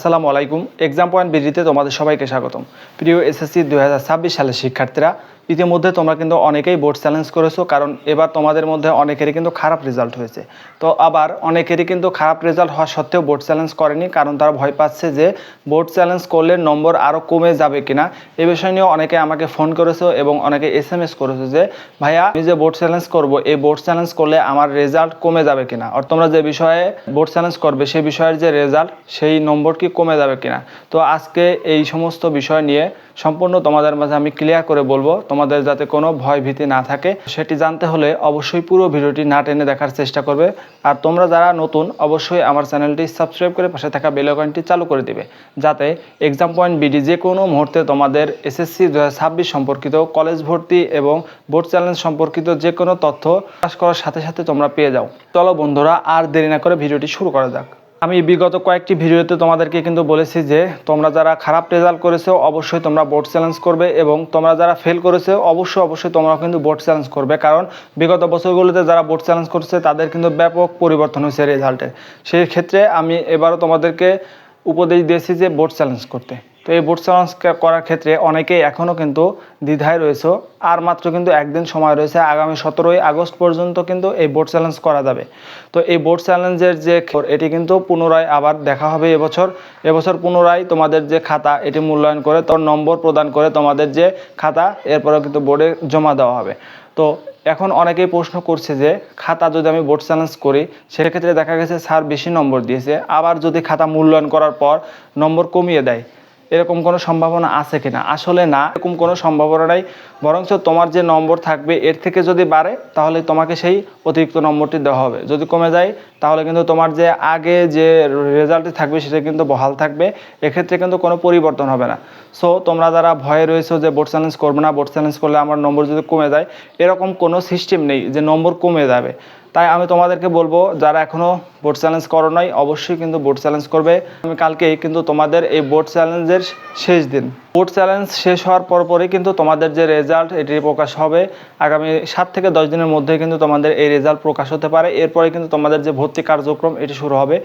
আসসালামু আলাইকুম। Exam point বিডিতে তোমাদের সবাইকে স্বাগতম। প্রিয় এসএসসি 2026 সালের শিক্ষার্থীরা, ইতিমধ্যে তোমরা কিন্তু অনেকেই বোর্ড চ্যালেঞ্জ করেছো, কারণ এবার তোমাদের মধ্যে অনেকেরই কিন্তু খারাপ রেজাল্ট হয়েছে। তো আবার অনেকেরই কিন্তু খারাপ রেজাল্ট হওয়া সত্ত্বেও বোর্ড চ্যালেঞ্জ করেনি, কারণ তারা ভয় পাচ্ছে যে বোর্ড চ্যালেঞ্জ করলে নম্বর আরও কমে যাবে কিনা। এ বিষয় নিয়েও অনেকে আমাকে ফোন করেছো এবং অনেকে SMS করেছো যে ভাইয়া, আমি যে বোর্ড চ্যালেঞ্জ করব, এই বোর্ড চ্যালেঞ্জ করলে আমার রেজাল্ট কমে যাবে কিনা, আর তোমরা যে বিষয়ে বোর্ড চ্যালেঞ্জ করবে সেই বিষয়ের যে রেজাল্ট, সেই নম্বর কি কমে যাবে কিনা। তো আজকে এই সমস্ত বিষয় নিয়ে সম্পূর্ণ তোমাদের মাঝে আমি ক্লিয়ার করে বলবো, তোমাদের যাতে কোনো ভয় ভীতি না থাকে। সেটি জানতে হলে অবশ্যই পুরো ভিডিওটি না টেনে দেখার চেষ্টা করবে। আর তোমরা যারা নতুন, অবশ্যই আমার চ্যানেলটি সাবস্ক্রাইব করে পাশে থাকা বেল আইকনটি চালু করে দিবে, যাতে এক্সাম পয়েন্ট বিডি যে কোনো মুহূর্তে তোমাদের এসএসসি 2026 সম্পর্কিত, কলেজ ভর্তি এবং বোর্ড চ্যালেঞ্জ সম্পর্কিত যে কোনো তথ্য পাস করার সাথে সাথে তোমরা পেয়ে যাও। চলো বন্ধুরা, আর দেরি না করে ভিডিওটি শুরু করা যাক। আমি বিগত কয়েকটি ভিডিওতে তোমাদেরকে কিন্তু বলেছি যে তোমরা যারা খারাপ রেজাল্ট করেছো অবশ্যই তোমরা বোর্ড চ্যালেঞ্জ করবে, এবং তোমরা যারা ফেল করেছো অবশ্যই তোমরা কিন্তু বোর্ড চ্যালেঞ্জ করবে, কারণ বিগত বছরগুলোতে যারা বোর্ড চ্যালেঞ্জ করছে তাদের কিন্তু ব্যাপক পরিবর্তন হয়েছে রেজাল্টের। সেই ক্ষেত্রে আমি এবারও তোমাদেরকে উপদেশ দিয়েছি যে বোর্ড চ্যালেঞ্জ করতে। তো এই বোর্ড চ্যালেঞ্জ করার ক্ষেত্রে অনেকেই এখনও কিন্তু দ্বিধায় রয়েছে। আর মাত্র কিন্তু একদিন সময় রয়েছে, আগামী 17ই আগস্ট পর্যন্ত কিন্তু এই বোর্ড চ্যালেঞ্জ করা যাবে। তো এই বোর্ড চ্যালেঞ্জের যে এটি কিন্তু পুনরায় আবার দেখা হবে এবছর পুনরায় তোমাদের যে খাতা, এটি মূল্যায়ন করে তোর নম্বর প্রদান করে তোমাদের যে খাতা, এরপরেও কিন্তু বোর্ডে জমা দেওয়া হবে। তো এখন অনেকেই প্রশ্ন করছে যে খাতা যদি আমি বোর্ড চ্যালেঞ্জ করি, সেক্ষেত্রে দেখা গেছে স্যার বেশি নম্বর দিয়েছে, আবার যদি খাতা মূল্যায়ন করার পর নম্বর কমিয়ে দেয়, এরকম কোনো সম্ভাবনা আছে কিনা? আসলে না, এরকম কোনো সম্ভাবনা নাই। বরঞ্চ তোমার যে নম্বর থাকবে এর থেকে যদি বাড়ে, তাহলে তোমাকে সেই অতিরিক্ত নম্বরটি দেওয়া হবে। যদি কমে যায়, তাহলে কিন্তু তোমার যে আগে যে রেজাল্টটি থাকবে সেটা কিন্তু বহাল থাকবে। এক্ষেত্রে কিন্তু কোনো পরিবর্তন হবে না। সো তোমরা যারা ভয়ে রয়েছো যে বোর্ড চ্যালেঞ্জ করবো না, বোর্ড চ্যালেঞ্জ করলে আমার নম্বর যদি কমে যায়, এরকম কোনো সিস্টেম নেই যে নম্বর কমে যাবে। তাই আমি তোমাদেরকে বলবো, যারা এখনও বোর্ড চ্যালেঞ্জ করো নাই অবশ্যই কিন্তু বোর্ড চ্যালেঞ্জ করবে। আমি কালকেই কিন্তু তোমাদের এই বোর্ড চ্যালেঞ্জের শেষ দিন। বোর্ড চ্যালেঞ্জ শেষ হওয়ার পরপরই কিন্তু তোমাদের যে রেজাল্ট, এটি প্রকাশ হবে। আগামী 7 থেকে 10 দিনের মধ্যে কিন্তু তোমাদের এই রেজাল্ট প্রকাশ হতে পারে। এরপরে কিন্তু তোমাদের যে ভর্তি কার্যক্রম, এটি শুরু হবে।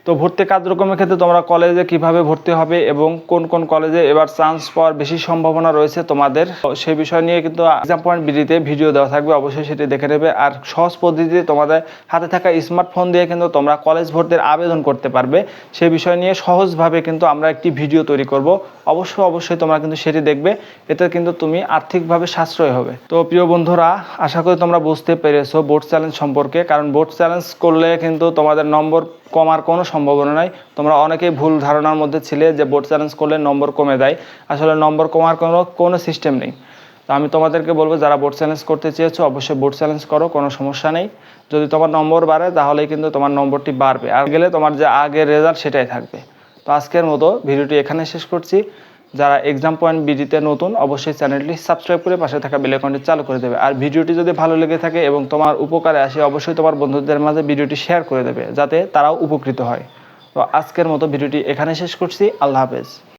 তো ভর্তি কার্যক্রমের ক্ষেত্রে তোমরা কলেজে কিভাবে ভর্তি হবে এবং কোন কোন কলেজে এবার চান্স পাওয়ার বেশি সম্ভাবনা রয়েছে তোমাদের, সেই বিষয় নিয়ে কিন্তু এক্সাম পয়েন্ট বিডিতে ভিডিও দেওয়া থাকবে, অবশ্যই সেটি দেখে নেবে। আর সহজ পদ্ধতিতে তোমাদের হাতে থাকা স্মার্টফোন দিয়ে কিন্তু তোমরা কলেজ ভর্তির আবেদন করতে পারবে। সেই বিষয় নিয়ে সহজভাবে কিন্তু আমরা একটি ভিডিও তৈরি করব। অবশ্যই তোমরা কিন্তু সেটি দেখবে, এতে কিন্তু তুমি আর্থিকভাবে সাশ্রয় হবে। তো প্রিয় বন্ধুরা, আশা করি তোমরা বুঝতে পেরেছো বোর্ড চ্যালেঞ্জ সম্পর্কে, কারণ বোর্ড চ্যালেঞ্জ করলে কিন্তু তোমাদের নম্বর কমার কোনো সম্ভাবনা নাই। তোমরা অনেকেই ভুল ধারণার মধ্যে ছিলে যে বোর্ড চ্যালেঞ্জ করলে নম্বর কমে দেয়। আসলে নম্বর কমার কোনো সিস্টেম নেই। তো আমি তোমাদেরকে বলবো, যারা বোর্ড চ্যালেঞ্জ করতে চেয়েছো অবশ্যই বোর্ড চ্যালেঞ্জ করো, কোনো সমস্যা নেই। যদি তোমার নম্বর বাড়ে, তাহলেই কিন্তু তোমার নম্বরটি বাড়বে, আর গেলে তোমার যে আগের রেজাল্ট সেটাই থাকবে। তো আজকের মতো ভিডিওটি এখানে শেষ করছি। যারা এক্সাম পয়েন্ট বিডিতে নতুন, অবশ্যই চ্যানেলটি সাবস্ক্রাইব করে পাশে থাকা বেল আইকনটি চালু করে দেবে। আর ভিডিওটি যদি ভালো লেগে থাকে এবং তোমার উপকারে আসে, অবশ্যই তোমার বন্ধুদের মাঝে ভিডিওটি শেয়ার করে দেবে, যাতে তারাও উপকৃত হয়। তো আজকের মতো ভিডিওটি এখানে শেষ করছি। আল্লাহ হাফেজ।